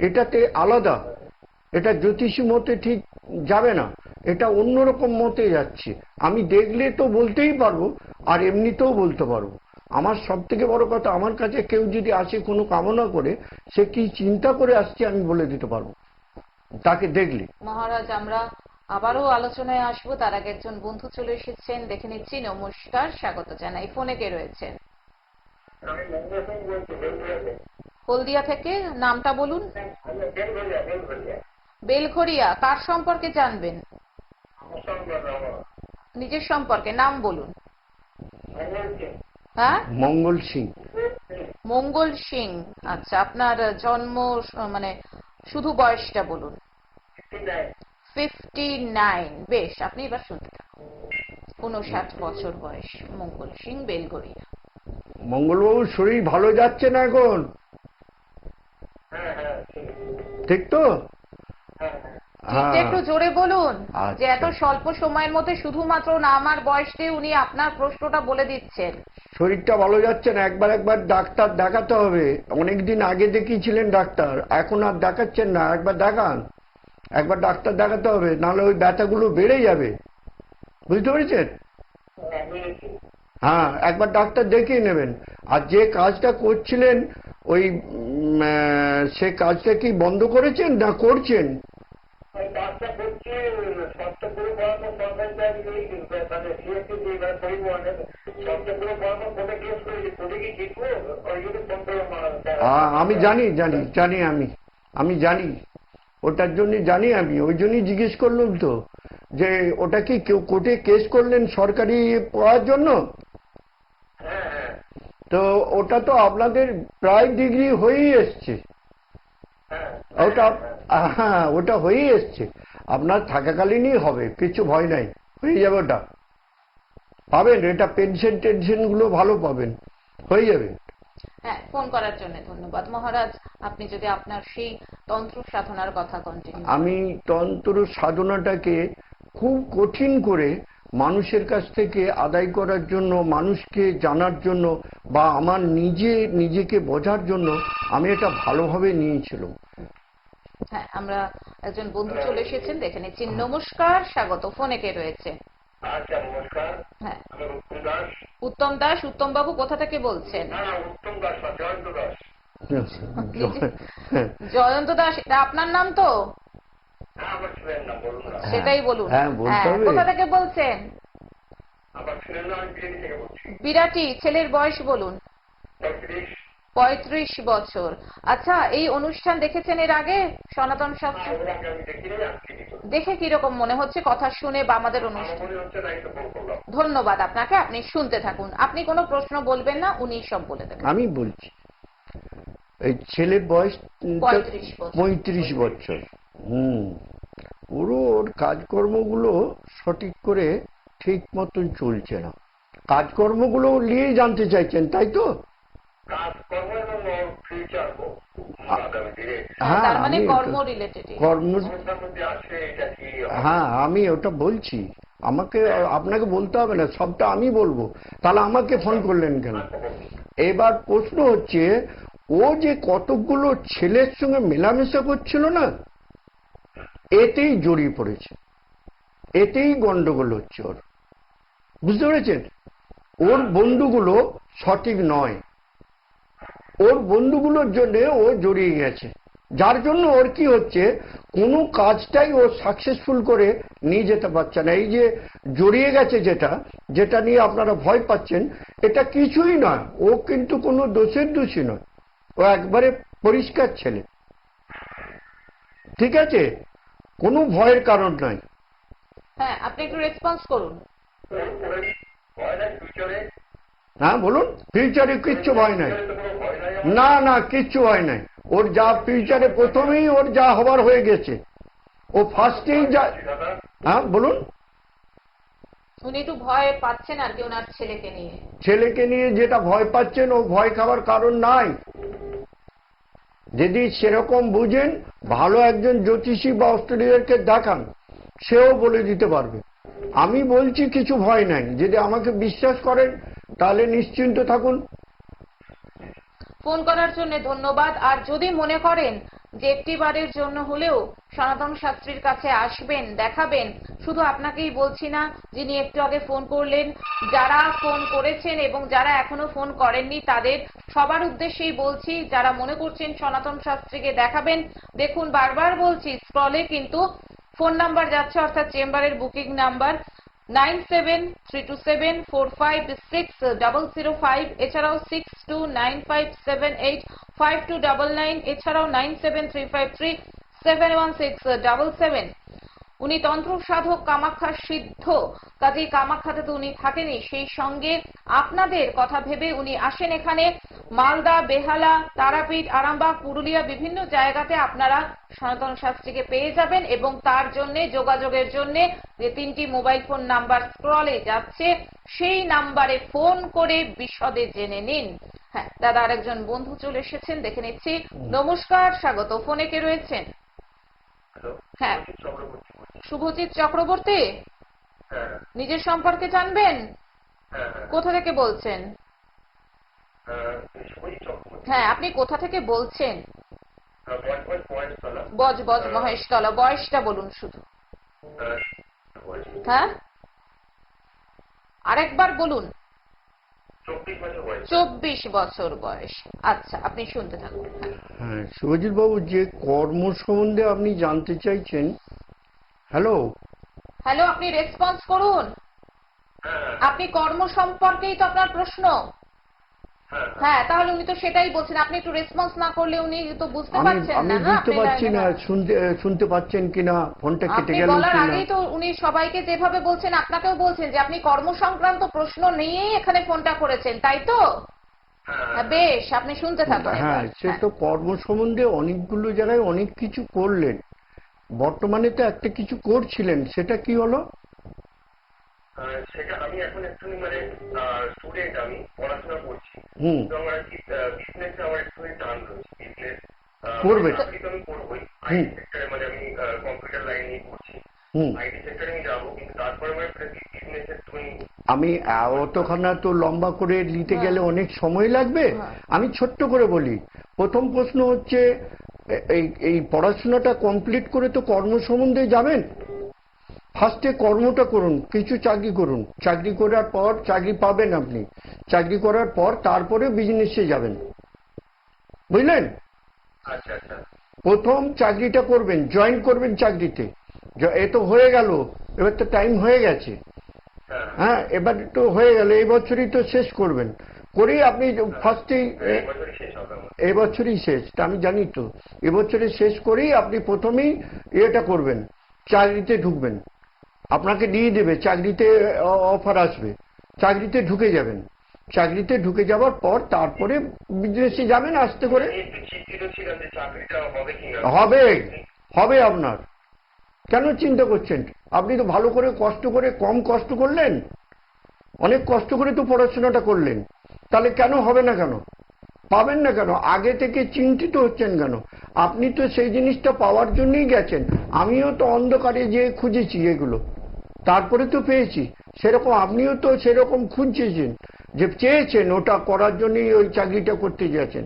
এটাতে আলাদা, এটা জ্যোতিষী মতে ঠিক যাবে না, এটা অন্যরকম মতে যাচ্ছে। আমি দেখলে তো বলতেই পারবো, আর এমনিতেও বলতে পারবো। আমার সব থেকে বড় কথা, আমার কাছে কেউ যদি আসে কোনো কামনা করে, সে কি চিন্তা করে আসছে আমি বলে দিতে পারবো তাকে দেখলে। মহারাজ, আমরা আবারও আলোচনায় আসবো, তার আগে একজন বন্ধু চলে এসেছেন, দেখে নিচ্ছি। নমস্কার, স্বাগত জানাই। ফোনে কে রয়েছেন? আমি মঙ্গল সিং বলছি, বেলঘরিয়া। হলদিয়া থেকে। নামটা বলুন। বেলঘরিয়া। বেলঘরিয়া। কার সম্পর্কে জানবেন? নিজের সম্পর্কে নাম বলুন। হ্যাঁ, মঙ্গল সিং। মঙ্গল সিং। আচ্ছা, আপনার জন্ম মানে শুধু বয়সটা বলুন। 59। বেশ, আপনি এবার শুনতে থাকুন। 59 বছর বয়স, মঙ্গল সিং, বেলঘরিয়া। মঙ্গলবাবুর শরীর ভালো যাচ্ছে না এখন, ঠিক তো? ঠিকটা একটু জোরে বলুন, যে এত আচ্ছা। স্বল্প সময়ের মধ্যে শুধুমাত্র নাম আর বয়সে উনি আপনার প্রশ্নটা বলে দিচ্ছেন। শরীরটা ভালো যাচ্ছে না, একবার ডাক্তার দেখাতে হবে। অনেকদিন আগে দেখিয়েছিলেন ডাক্তার, এখন আর দেখাচ্ছেন না, একবার দেখান। একবার ডাক্তার দেখাতে হবে, নাহলে ওই ব্যথাগুলো বেড়ে যাবে, বুঝতে পেরেছেন? হ্যাঁ, একবার ডাক্তার দেখিয়ে নেবেন। আর যে কাজটা করছিলেন ওই সে কাজটা কি বন্ধ করেছেন না করছেন? আমি জানি আমি জানি, ওটার জন্য জানি, আমি ওই জন্যই জিজ্ঞেস করলাম তো, যে ওটা কি কেউ কোর্টে কেস করলেন সরকারি পাওয়ার জন্য? তো ওটা তো আপনাদের প্রায় ডিগ্রি হয়েই এসছে, ওটা। হ্যাঁ, ওটা হয়েই এসছে, আপনার থাকাকালীনই হবে, কিছু ভয় নাই, হয়ে যাবে। ওটা পাবেন, এটা পেনশন গুলো ভালো পাবেন, হয়ে যাবে। হ্যাঁ, ফোন করার জন্য ধন্যবাদ। মহারাজ, আপনি যদি আপনার সেই তন্ত্র সাধনার কথা কন্টিনিউ। আমি তন্ত্র সাধনাটাকে খুব কঠিন করে মানুষের কাছ থেকে আদায় করার জন্য, মানুষকে জানার জন্য, বা আমার নিজেকে বোঝার জন্য আমি এটা ভালোভাবে নিয়েছিলাম। হ্যাঁ, আমরা একজন বন্ধু চলে এসেছেন, দেখে নিচ্ছি। নমস্কার, স্বাগত। ফোনে কে রয়েছে? আচ্ছা, নমস্কার। হ্যাঁ, আমি উত্তম দাস। উত্তম দাস। উত্তম বাবু কোথা থেকে বলছেন? না, উত্তম দাস না, জয়ন্ত দাস। জয়ন্ত দাস, এটা আপনার নাম তো? আমার ছেলের নাম বলুন না। সেটাই বলুন। হ্যাঁ, বলতে হবে। কোথা থেকে বলছেন? আমার ছেলের নাম আমি বিজেপি থেকে বলছি। বিরাটি। ছেলের বয়স বলুন। 35। 35 বছর। আচ্ছা, এই অনুষ্ঠান দেখেছেন এর আগে, সনাতন শাস্ত্র? আমি দেখিনি, আজকে দেখে কিরকম মনে হচ্ছে কথা শুনে বা আমাদের আমার অনুষ্ঠান? মনে হচ্ছে না, একটু ফোন করলাম। ধন্যবাদ আপনাকে, আপনি শুনতে থাকুন। আপনি কোনো প্রশ্ন বলবেন না, উনি সব বলে দেবেন। আমি বলছি, এই ছেলের বয়স 35 বছর। পুরো ওর কাজকর্মগুলো সঠিক করে ঠিক মতন চলছে না। কাজকর্মগুলো নিয়ে জানতে চাইছেন, তাই তো? কাজকর্ম এবং ওর ফিউচার আগামী দিনে হ্যাঁ, তার মানে আমি কর্ম রিলেটেড। সংস্থার মধ্যে আছে, এটা কি? হ্যাঁ, আমি ওটা বলছি। আপনাকে বলতে হবে না, সবটা আমি বলবো। তাহলে আমাকে ফোন করলেন কেন? এবার প্রশ্ন হচ্ছে, ও যে কতগুলো ছেলের সঙ্গে মেলামেশা করছিল না, এতেই জড়িয়ে পড়েছে, এতেই গন্ডগোল হচ্ছে ওর, বুঝতে পেরেছেন? ওর বন্ধুগুলো সঠিক নয়, ওর বন্ধুগুলোর জন্য ও জড়িয়ে গেছে, যার জন্য ওর কি হচ্ছে, কোনো কাজটাই ও সাকসেসফুল করে নিয়ে যেতে পারছে না। এই যে জড়িয়ে গেছে যেটা নিয়ে আপনারা ভয় পাচ্ছেন, এটা কিছুই নয়। ও কিন্তু কোনো দোষের দোষী নয়, ও একবারে পরিষ্কার ছেলে। ঠিক আছে, কোনো ভয়ের কারণ নাই। হ্যাঁ, আপনি একটু রেসপন্স করুন। হ্যাঁ বলুন। ফিউচারে কিচ্ছু ভয় নাই। না না, কিচ্ছু ভয় নাই। ওর যা ফিউচারে প্রথমেই ওর যা হবার হয়ে গেছে, ও ফার্স্টেই যা। হ্যাঁ বলুন। উনি একটু ভয় পাচ্ছেন আর কি ওনার ছেলেকে নিয়ে। ছেলেকে নিয়ে যেটা ভয় পাচ্ছেন, ও ভয় খাওয়ার কারণ নাই। যদি সেরকম বুঝেন, ভালো একজন জ্যোতিষী বা অস্ট্রেলিয়ারকে দেখান, সেও বলে দিতে পারবে। আমি বলছি কিছু ভয় নাই। যদি আমাকে বিশ্বাস করেন তাহলে নিশ্চিন্ত থাকুন। ফোন করার জন্য ধন্যবাদ। আর যদি মনে করেন যে একটি বারের জন্য হলেও সনাতন শাস্ত্রীর কাছে আসবেন, দেখাবেন, শুধু আপনাকেই বলছি না, যিনি একটু আগে ফোন করলেন, যারা ফোন করেছেন এবং যারা এখনো ফোন করেননি, তাদের সবার উদ্দেশ্যেই বলছি, যারা মনে করছেন সনাতন শাস্ত্রীকে দেখাবেন, দেখুন বারবার বলছি, স্ক্রলে কিন্তু ফোন নাম্বার যাচ্ছে, অর্থাৎ চেম্বারের বুকিং নাম্বার 9732745605, এছাড়াও 6295785299, এছাড়াও 9735371677। উনি তন্ত্র সাধক, কামাখ্যা সিদ্ধ, কাজেই কামাখ্যাতে তো উনি থাকেনই, সেই সঙ্গে আপনাদের কথা ভেবে উনি আসেন এখানে। মালদা, বেহালা, তারাপীঠ, আরামবাগ, পুরুলিয়া, বিভিন্ন জায়গাতে আপনারা সনাতন শাস্ত্রীকে পেয়ে যাবেন। এবং তার জন্য যোগাযোগের জন্য যে 3টি মোবাইল ফোন নাম্বার স্ক্রলে যাচ্ছে, সেই নাম্বারে ফোন করে বিশদে জেনে নিন। হ্যাঁ দাদা, আরেকজন বন্ধু চলে এসেছেন, দেখে নিচ্ছি। নমস্কার, স্বাগত। ফোনে কে রয়েছেন? হ্যাঁ, শুভজিৎ চক্রবর্তী। নিজের সম্পর্কে জানবেন? কোথা থেকে বলছেন? হ্যাঁ, আপনি কোথা থেকে বলছেন? বজ মহেশতলা। বয়সটা বলুন শুধু। হ্যাঁ, আরেকবার বলুন। 24 বছর বয়স। আচ্ছা, আপনি শুনতে থাকুন। হ্যাঁ শুভজিৎ বাবু, যে কর্ম সম্বন্ধে আপনি জানতে চাইছেন। হ্যালো হ্যালো, আপনি রেসপন্স করুন। আপনি কর্ম সম্পর্কেই তো আপনার প্রশ্ন। হ্যাঁ, তাহলে উনি তো সেটাই বলছেন, আপনি একটু রেসপন্স না করলে উনি তো বুঝতে পারছেন আমি না। বুঝতে পারছি না শুনতে পাচ্ছেন কিনা, ফোনটা কেটে আপনি গেল বলার কিনা। আগেই তো উনি সবাইকে যেভাবে বলছেন, আপনাকেও বলছেন যে আপনি কর্ম সংক্রান্ত প্রশ্ন নিয়েই এখানে ফোনটা করেছেন, তাই তো? বেশ, আপনি শুনতে থাকুন। হ্যাঁ, সে তো কর্ম সম্বন্ধে অনেকগুলো জায়গায় অনেক কিছু করলেন। বর্তমানে তো একটা কিছু করছিলেন, সেটা কি হলো? সেটা আমি এখন একটুখানি মানে স্টুডেন্ট, আমি পড়াশোনা করছি। তো আমার কি বিজনেসে আমার একটুখানি টান রয়েছে। বিজনেস করবেন? চাকরি তো আমি করবোই। আইটি সেক্টরে, মানে আমি কম্পিউটার লাইন নিয়ে করছি। আইটি সেক্টরে আমি যাবো, কিন্তু তারপরে আমার বিজনেস একটুখানি। আমি অতখানা তো লম্বা করে নিতে গেলে অনেক সময় লাগবে। আমি ছোট্ট করে বলি। প্রথম প্রশ্ন হচ্ছে, এই পড়াশোনাটা কমপ্লিট করে তো কর্ম সম্বন্ধে যাবেন। ফার্স্টে কর্মটা করুন, কিছু চাকরি করুন। চাকরি করার পর চাকরি পাবেন আপনি। চাকরি করার পর তারপরে বিজনেসে যাবেন, বুঝলেন? আচ্ছা আচ্ছা। প্রথম চাকরিটা করবেন, জয়েন করবেন চাকরিতে। এ তো হয়ে গেল, এবার তো টাইম হয়ে গেছে। হ্যাঁ, এবার তো হয়ে গেল, এই বছরই তো শেষ করবেন। করেই আপনি ফার্স্টেই এই বছরই শেষ, তা আমি জানি তো। এবছরে শেষ করেই আপনি প্রথমেই এটা করবেন, চাকরিতে ঢুকবেন। আপনাকে দিয়ে দেবে, চাকরিতে অফার আসবে, চাকরিতে ঢুকে যাবেন। চাকরিতে ঢুকে যাওয়ার পর তারপরে বিজনেসে যাবেন আস্তে করে। হবে হবে আপনার। কেন চিন্তা করছেন? আপনি তো ভালো করে কষ্ট করে, কম কষ্ট করলেন, অনেক কষ্ট করে তো পড়াশোনাটা করলেন, তাহলে কেন হবে না? কেন পাবেন না? কেন আগে থেকে চিন্তিত হচ্ছেন কেন? আপনি তো সেই জিনিসটা পাওয়ার জন্যই গেছেন। আমিও তো অন্ধকারে যেয়ে খুঁজেছি এগুলো, তারপরে তো পেয়েছি। সেরকম আপনিও তো সেরকম খুঁজছেন, যে চেয়েছেন ওটা করার জন্যই ওই চাকরিটা করতে গেছেন,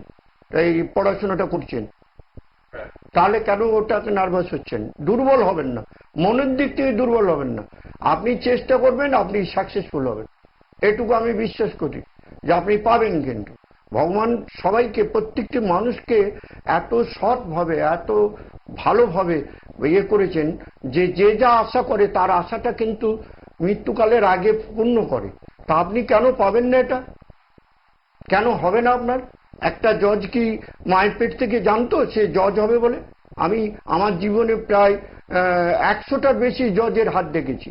এই পড়াশোনাটা করছেন। তাহলে কেন ওটাকে নার্ভাস হচ্ছেন? দুর্বল হবেন না, মনের দিক থেকে দুর্বল হবেন না। আপনি চেষ্টা করবেন, আপনি সাকসেসফুল হবেন। এটুকু আমি বিশ্বাস করি যে আপনি পাবেন। কিন্তু ভগবান সবাইকে, প্রত্যেকটি মানুষকে এত সৎভাবে, এত ভালোভাবে ইয়ে করেছেন যে যে যা আশা করে তার আশাটা কিন্তু মৃত্যুকালের আগে পূর্ণ করে। তা আপনি কেন পাবেন না এটা? কেন হবে না আপনার? একটা জজ কি মায়ের পেট থেকে জানতো সে জজ হবে বলে? আমি আমার জীবনে প্রায় 100টার বেশি জজের হাত দেখেছি।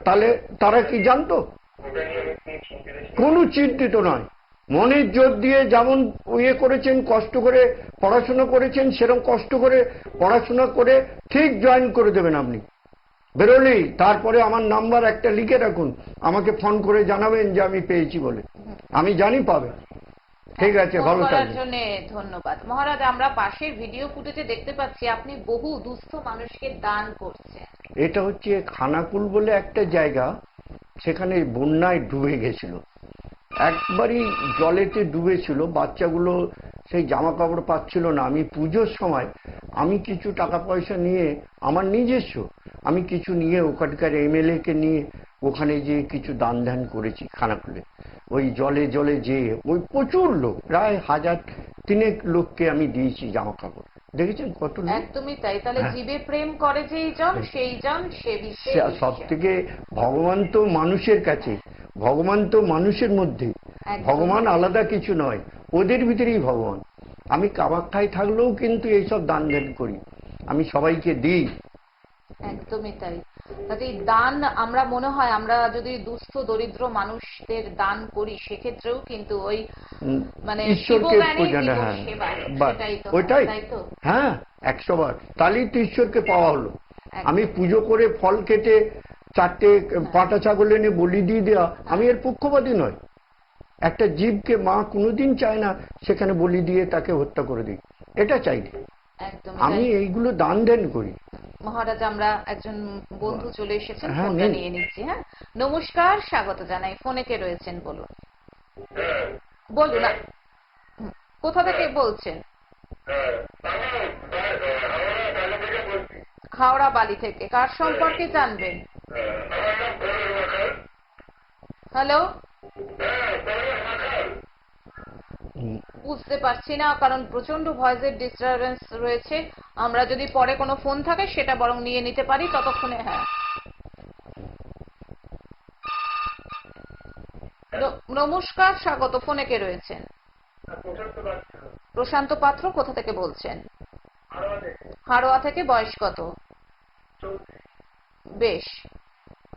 তাহলে তারা কি জানতো? ওটা নিয়ে আমি কোনো চিন্তিত ছিলাম না। কোনো চিন্তিত নয়। মনের জোর দিয়ে যেমন ইয়ে করেছেন, কষ্ট করে পড়াশোনা করেছেন, সেরকম কষ্ট করে পড়াশোনা করে ঠিক জয়েন করে দেবেন আপনি। বেরোলেই তারপরে আমার নাম্বার একটা লিখে রাখুন, আমাকে ফোন করে জানাবেন যে আমি পেয়েছি বলে। আমি জানি পাবে। ঠিক আছে, ফোন ভালো করার থাকবেন। জন্য ধন্যবাদ। মহারাজ, আমরা পাশের ভিডিও ফুটেজে দেখতে পাচ্ছি আপনি বহু দুস্থ মানুষকে দান করছেন। এটা হচ্ছে খানাকুল বলে একটা জায়গা, সেখানে বন্যায় ডুবে গেছিল, একবারই জলেতে ডুবেছিল, বাচ্চাগুলো সেই জামা কাপড় পাচ্ছিল না। আমি পুজোর সময় আমি কিছু টাকা পয়সা নিয়ে, আমার নিজস্ব আমি কিছু নিয়ে ওখানকার এমএলএ কে নিয়ে ওখানে যে কিছু দান ধ্যান করেছি খানাকুলে। ওই জলে জলে যে ওই প্রচুর লোক, প্রায় 1000-3 লোককে আমি দিয়েছি জামা কাপড়। দেখেছেন কত লোক? একদমই তাই। তাহলে হ্যাঁ। জীবে প্রেম করে যেই জন সেই জন সেবিতে সব থেকে ভগবান তো মানুষের কাছে, ভগবান তো মানুষের মধ্যে, একদম। ভগবান আলাদা কিছু নয়, ওদের ভিতরেই ভগবান। আমি কামাখ্যায় থাকলেও কিন্তু এইসব দান ধ্যান করি, আমি সবাইকে দিই। একদমই তাই। কাজে দান, আমরা মনে হয় আমরা যদি দুস্থ দরিদ্র মানুষদের দান করি সেক্ষেত্রেও কিন্তু ওই মানে ঈশ্বরকে শিবজ্ঞানী পূজা, জীব হ্যাঁ, সেবা, বাস, সেটাই তো, ওইটাই। তাই তো? হ্যাঁ, 100 বার। তাহলেই তো ঈশ্বরকে পাওয়া হলো। একদম। আমি পুজো করে ফল কেটে 4টে পাটা ছাগল এনে বলি দিয়ে দেওয়া, আমি এর পক্ষপাতী নয়। একটা জীবকে মা কোনোদিন চায় না সেখানে বলি দিয়ে তাকে হত্যা করে দিই, এটা চাই না। একদমই আমি তাই। এইগুলো দান দেন করি। মহারাজ, আমরা একজন বন্ধু চলে এসেছেন, হ্যাঁ, ফোনটা নিন। নিয়ে নিচ্ছি। হ্যাঁ, নমস্কার, স্বাগত জানাই। ফোনে কে রয়েছেন বলুন। হ্যাঁ, বলুন হুম, কোথা থেকে বলছেন? হ্যাঁ, আমরা ভালো থেকে বলছি। হাওড়া বালি থেকে। কার সম্পর্কে জানবেন? আমার নাম পরেশ রাখাল। হ্যালো, হ্যাঁ, পরেশ রাখাল। বুঝতে পারছি না কারণ প্রচন্ড ভয়েসের ডিস্টারবেন্স রয়েছে। আমরা যদি পরে কোনো ফোন থাকে সেটা বরং নিয়ে নিতে পারি ততক্ষণে। হ্যাঁ, নমস্কার, স্বাগত। ফোনে কে রয়েছেন? প্রশান্ত পাত্র। প্রশান্ত পাত্র। কোথা থেকে বলছেন? হাওড়া থেকে। হাড়োয়া থেকে। বয়স কত? 34। বেশ।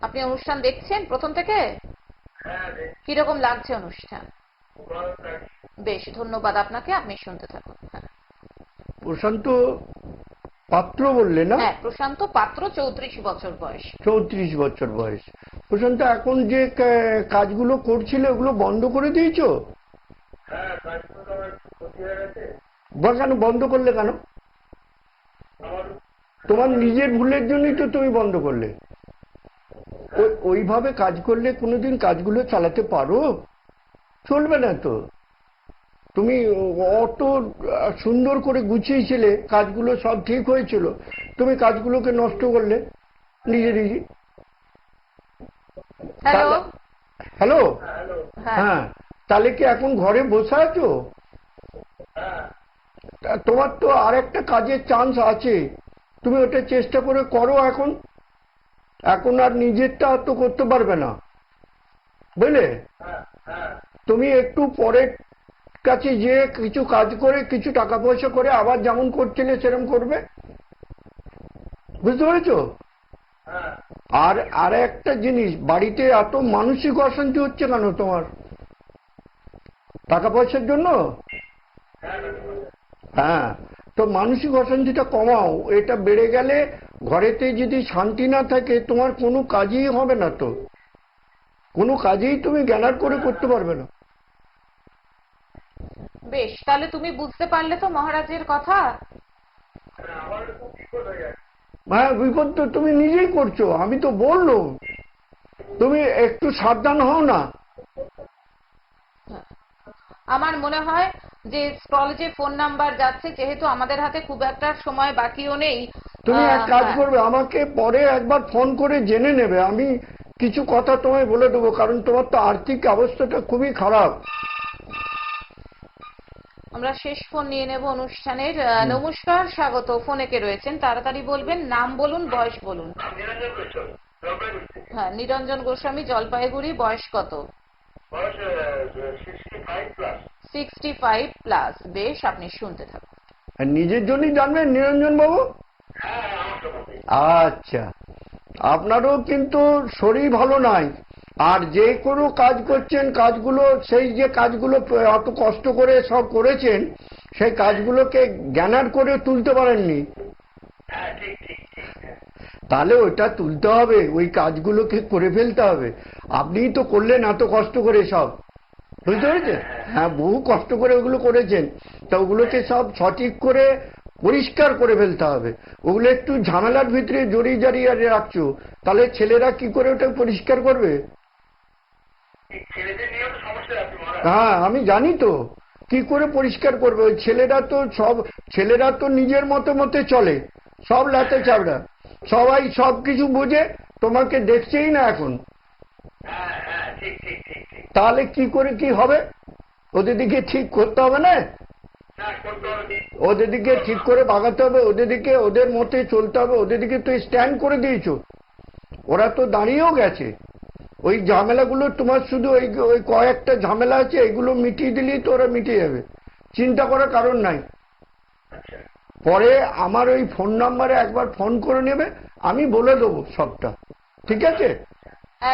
আপনি অনুষ্ঠান দেখছেন প্রথম থেকে? হ্যাঁ, কিরকম লাগছে অনুষ্ঠান? ভালো থাকি। বেশ, ধন্যবাদ আপনাকে। আপনি শুনতে থাকুন। হ্যাঁ, প্রশান্ত পাত্র বললে না? হ্যাঁ, প্রশান্ত পাত্র, 34 বছর বয়স। 34 বছর বয়স। প্রশান্ত, এখন যে কাজগুলো করছিলে ওগুলো বন্ধ করে দিয়েছো? হ্যাঁ, কাজগুলো তো আমার ক্ষতি হয়ে গেছে। বা কেন বন্ধ করলে কেন? আমার তোমার নিজের ভুলের জন্যই তো তুমি বন্ধ করলে। ওইভাবে কাজ করলে কোনোদিন কাজগুলো চালাতে পারো? চলবে না তো। তুমি অত সুন্দর করে গুছিয়েছিলে, কাজগুলো সব ঠিক হয়েছিল, তুমি কাজগুলোকে নষ্ট করলে নিজে নিজে। হ্যালো। হ্যালো। হ্যালো। হ্যাঁ, হ্যাঁ, তাহলে কি এখন ঘরে বসে আছো? হ্যাঁ, তোমার তো আর একটা কাজের চান্স আছে, তুমি ওটা চেষ্টা করে করো। এখন এখন আর নিজেরটা তো করতে পারবে না, বুঝলে? হ্যাঁ, হ্যাঁ। তুমি একটু পরের কাছে যে কিছু কাজ করে কিছু টাকা পয়সা করে আবার যেমন করছিলে সেরকম করবে, বুঝতে পেরেছো? হ্যাঁ, আর আর একটা জিনিস, বাড়িতে এত মানসিক অশান্তি হচ্ছে কেন তোমার? টাকা পয়সার জন্য? হ্যাঁ, তো মানসিক অশান্তিটা কমাও। এটা বেড়ে গেলে ঘরেতে যদি শান্তি না থাকে তোমার কোনো কাজই হবে না, তো কোনো কাজেই তুমি জ্ঞানার করে করতে পারবে না। বেশ, তাহলে তুমি বুঝতে পারলে তো মহারাজের কথা? আমার খুব বিপদ হয়ে যাচ্ছে। হ্যাঁ, বিপদ তো তুমি নিজেই করছো, আমি তো বললাম। তুমি একটু সাবধান হও না। আমার মনে হয় যে স্ক্রলে যে ফোন নাম্বার যাচ্ছে, যেহেতু আমাদের হাতে খুব একটা সময় বাকিও নেই, তুমি এক কাজ হ্যাঁ, করবে, আমাকে পরে একবার ফোন করে জেনে নেবে, আমি কিছু কথা তোমায় বলে দেবো, কারণ তোমার তো আর্থিক অবস্থাটা খুবই খারাপ। আমরা শেষ ফোন নিয়ে নেব অনুষ্ঠানের। নমস্কার, স্বাগত। ফোনে কে রয়েছেন তাড়াতাড়ি বলবেন, নাম বলুন, বয়স বলুন। নিরঞ্জন গোস্বামী, জলপাইগুড়ি থেকে। হ্যাঁ, নিরঞ্জন গোস্বামী, জলপাইগুড়ি। বয়স কত? বয়স 65+। 65+। বেশ, আপনি শুনতে থাকুন। আর নিজের জন্যই জানবেন নিরঞ্জন বাবু? হ্যাঁ, আমার সম্বন্ধে। আচ্ছা, আপনারও কিন্তু শরীর ভালো নাই, আর যে কোনো কাজ করছেন কাজগুলো, সেই যে কাজগুলো অত কষ্ট করে সব করেছেন, সেই কাজগুলোকে জ্ঞানার করে তুলতে পারেননি। হ্যাঁ, ঠিক ঠিক ঠিক। তাহলে ওইটা তুলতে হবে, ওই কাজগুলোকে করে ফেলতে হবে। আপনিই তো করলেন এত কষ্ট করে সব, বুঝতে পেরেছেন? হ্যাঁ, বহু কষ্ট করে ওগুলো করেছেন, তা ওগুলোকে সব সঠিক করে পরিষ্কার করে ফেলতে হবে। ওগুলো একটু ঝামেলার ভিতরে জড়িয়ে জড়িয়ে রাখছো, তাহলে ছেলেরা কি করে ওটা পরিষ্কার করবে? ছেলেদের নিয়েও তো সমস্যা আছে মহারাজ। হ্যাঁ, আমি জানি তো কি করে পরিষ্কার করবে। ওই ছেলেরা তো নিজের মতো মতে চলে, সব লাতে চাবড়া, সবাই সব কিছু বুঝে, তোমাকে দেখছেই না এখন। হ্যাঁ হ্যাঁ, ঠিক ঠিক ঠিক ঠিক। তাহলে কি করে কি হবে? ওদের দিকে ঠিক করতে হবে না, হ্যাঁ, করতে হবে। ওদের দিকে ঠিক করে বাগাতে হবে, ওদের দিকে ওদের মতে চলতে হবে। ওদের দিকে তো স্ট্যান্ড করে দিয়েছো, ওরা তো দাঁড়িয়েও গেছে। ওই ঝামেলাগুলো তোমার শুধু ওই কয়েকটা ঝামেলা আছে, এগুলো মিটিয়ে দিলেই তো ওরা মিটে যাবে, চিন্তা করার কারণ নাই। আচ্ছা, পরে আমার ওই ফোন নাম্বারে একবার ফোন করে নেবে, আমি বলে দেবো সবটা, ঠিক আছে?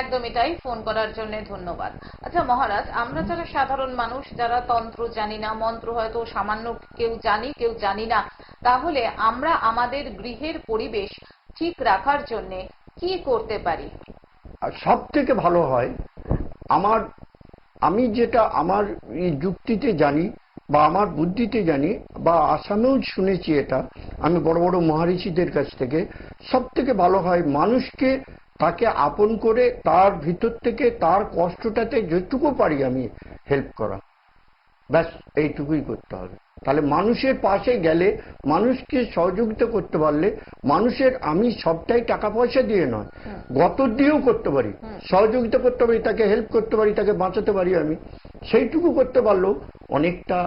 একদমই তাই। ফোন করার জন্য ধন্যবাদ। আচ্ছা মহারাজ, আমরা যারা সাধারণ মানুষ, যারা তন্ত্র জানি না, মন্ত্র হয়তো সামান্য কেউ জানি কেউ জানি না, তাহলে আমরা আমাদের গৃহের পরিবেশ ঠিক রাখার জন্য কি করতে পারি? আর সব থেকে ভালো হয়, আমি যেটা আমার এই যুক্তিতে জানি বা আমার বুদ্ধিতে জানি, বা আসামেও শুনেছি এটা আমি বড় বড় মহারিষিদের কাছ থেকে, সব থেকে ভালো হয় মানুষকে তাকে আপন করে তার ভিতর থেকে তার কষ্টটাতে যেটুকু পারি আমি হেল্প করা, ব্যাস এইটুকুই করতে হবে। তাহলে মানুষের পাশে গেলে, মানুষকে সহযোগিতা করতে পারলে, আমি সবটাই টাকা পয়সা দিয়ে নয়, গতর দিয়েও করতে পারি, সহযোগিতা করতে পারি, তাকে হেল্প করতে পারি, তাকে বাঁচাতে পারি, আমি সেইটুকু করতে পারলেও অনেকটা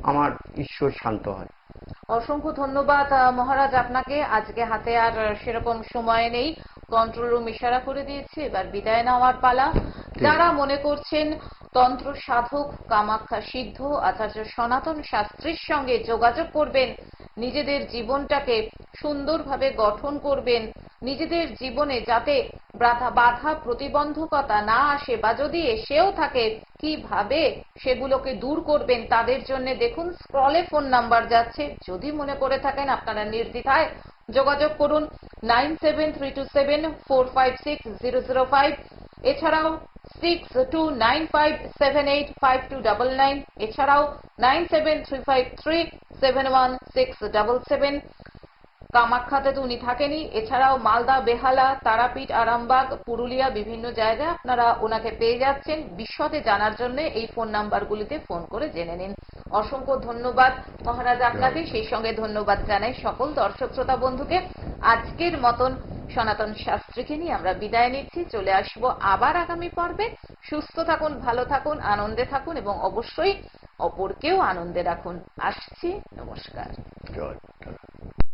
আমার ঈশ্বর শান্ত হয়। অসংখ্য ধন্যবাদ মহারাজ আপনাকে। আজকে হাতে আর সেরকম সময় নেই, কন্ট্রোল রুম ইশারা করে দিয়েছে, এবার বিদায় নেওয়ার পালা। যারা মনে করছেন তন্ত্র সাধক কামাখ্যা সিদ্ধ আচার্য সনাতন শাস্ত্রীর সঙ্গে যোগাযোগ করবেন, নিজেদের জীবনটাকে সুন্দরভাবে গঠন করবেন, নিজেদের জীবনে যাতে বাধা প্রতিবন্ধকতা না আসে, বা যদি এসেও থাকে কিভাবে সেগুলোকে দূর করবেন, তাদের জন্য দেখুন স্ক্রলে ফোন নাম্বার যাচ্ছে। যদি মনে করে থাকেন আপনারা নির্দ্বিধায় যোগাযোগ করুন 973274560005, এছাড়াও 6295785299, এছাড়াও 9735371677। কামাখ্যাতে তো উনি থাকেনই, এছাড়াও মালদা, বেহালা, তারাপীঠ, আরামবাগ, পুরুলিয়া বিভিন্ন জায়গায় আপনারা ওনাকে পেয়ে যাচ্ছেন। বিশদে জানার জন্য এই ফোন নাম্বারগুলিতে ফোন করে জেনে নিন। অসংখ্য ধন্যবাদ মহারাজ আপনাকে, সেই সঙ্গে ধন্যবাদ জানাই সকল দর্শক শ্রোতা বন্ধুকে। আজকের মতন সনাতন শাস্ত্রীকে নিয়ে আমরা বিদায় নিচ্ছি, চলে আসবো আবার আগামী পর্বে। সুস্থ থাকুন, ভালো থাকুন, আনন্দে থাকুন এবং অবশ্যই অপরকেও আনন্দে রাখুন। আসছি, নমস্কার। জয়।